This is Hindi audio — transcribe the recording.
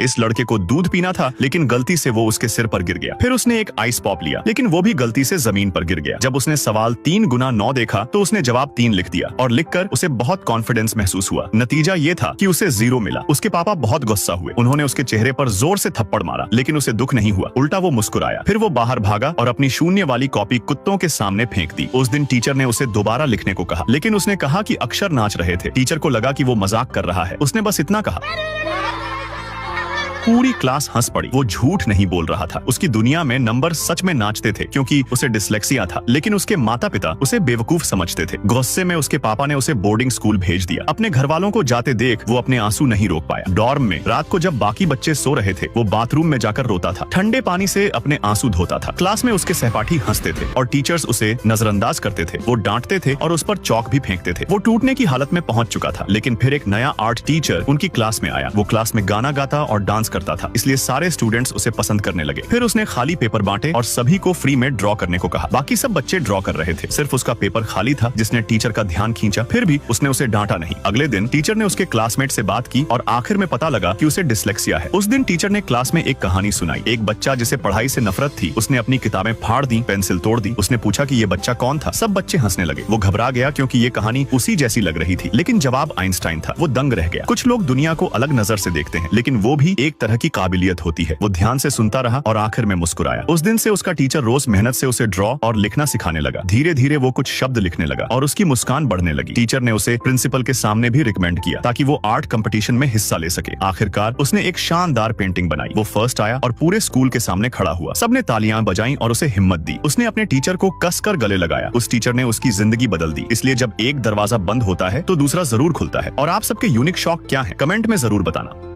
इस लड़के को दूध पीना था, लेकिन गलती से वो उसके सिर पर गिर गया। फिर उसने एक आइस पॉप लिया, लेकिन वो भी गलती से जमीन पर गिर गया। जब उसने सवाल 3 गुना 9 देखा तो उसने जवाब 3 लिख दिया और लिखकर उसे बहुत कॉन्फिडेंस महसूस हुआ। नतीजा ये था कि उसे 0 मिला। उसके पापा बहुत गुस्सा हुए। उन्होंने उसके चेहरे पर जोर से थप्पड़ मारा, लेकिन उसे दुख नहीं हुआ, उल्टा वो मुस्कुराया। फिर वो बाहर भागा और अपनी शून्य वाली कॉपी कुत्तों के सामने फेंक दी। उस दिन टीचर ने उसे दोबारा लिखने को कहा, लेकिन उसने कहा कि अक्षर नाच रहे थे। टीचर को लगा कि वो मजाक कर रहा है। उसने बस इतना कहा। पूरी क्लास हंस पड़ी। वो झूठ नहीं बोल रहा था। उसकी दुनिया में नंबर सच में नाचते थे, क्योंकि उसे डिसलेक्सिया था। लेकिन उसके माता पिता उसे बेवकूफ समझते थे। गुस्से में उसके पापा ने उसे बोर्डिंग स्कूल भेज दिया। अपने घर वालों को जाते देख वो अपने आंसू नहीं रोक पाया। डॉर्म में रात को जब बाकी बच्चे सो रहे थे, वो बाथरूम में जाकर रोता था। ठंडे पानी से अपने आंसू धोता था। क्लास में उसके सहपाठी हंसते थे और टीचर्स उसे नजरअंदाज करते थे। वो डांटते थे और उस पर चौक भी फेंकते थे। वो टूटने की हालत में पहुंच चुका था। लेकिन फिर एक नया आर्ट टीचर उनकी क्लास में आया। वो क्लास में गाना गाता और डांस करता था, इसलिए सारे स्टूडेंट्स उसे पसंद करने लगे। फिर उसने खाली पेपर बांटे और सभी को फ्री में ड्रॉ करने को कहा। बाकी सब बच्चे ड्रॉ कर रहे थे, सिर्फ उसका पेपर खाली था, जिसने टीचर का ध्यान खींचा। फिर भी उसने उसे डांटा नहीं। अगले दिन टीचर ने उसके क्लासमेट से बात की और आखिर में पता लगा कि उसे डिसलेक्सिया है। उस दिन टीचर ने क्लास में एक कहानी सुनाई। एक बच्चा जिसे पढ़ाई से नफरत थी, उसने अपनी किताबें फाड़ दी, पेंसिल तोड़ दी। उसने पूछा कि ये बच्चा कौन था। सब बच्चे हंसने लगे। वो घबरा गया क्योंकि ये कहानी उसी जैसी लग रही थी, लेकिन जवाब आइंस्टाइन था। वो दंग रह गया। कुछ लोग दुनिया को अलग नजर से देखते हैं, लेकिन वो भी एक तरह की काबिलियत होती है। वो ध्यान से सुनता रहा और आखिर में मुस्कुराया। उस दिन से उसका टीचर रोज मेहनत से उसे ड्रॉ और लिखना सिखाने लगा। धीरे धीरे वो कुछ शब्द लिखने लगा और उसकी मुस्कान बढ़ने लगी। टीचर ने उसे प्रिंसिपल के सामने भी रिकमेंड किया ताकि वो आर्ट कंपटीशन में हिस्सा ले सके। आखिरकार उसने एक शानदार पेंटिंग बनाई। वो फर्स्ट आया और पूरे स्कूल के सामने खड़ा हुआ। सबने तालियां बजाई और उसे हिम्मत दी। उसने अपने टीचर को कसकर गले लगाया। उस टीचर ने उसकी जिंदगी बदल दी। इसलिए जब एक दरवाजा बंद होता है तो दूसरा जरूर खुलता है। और आप सबके यूनिक शौक क्या है, कमेंट में जरूर बताना।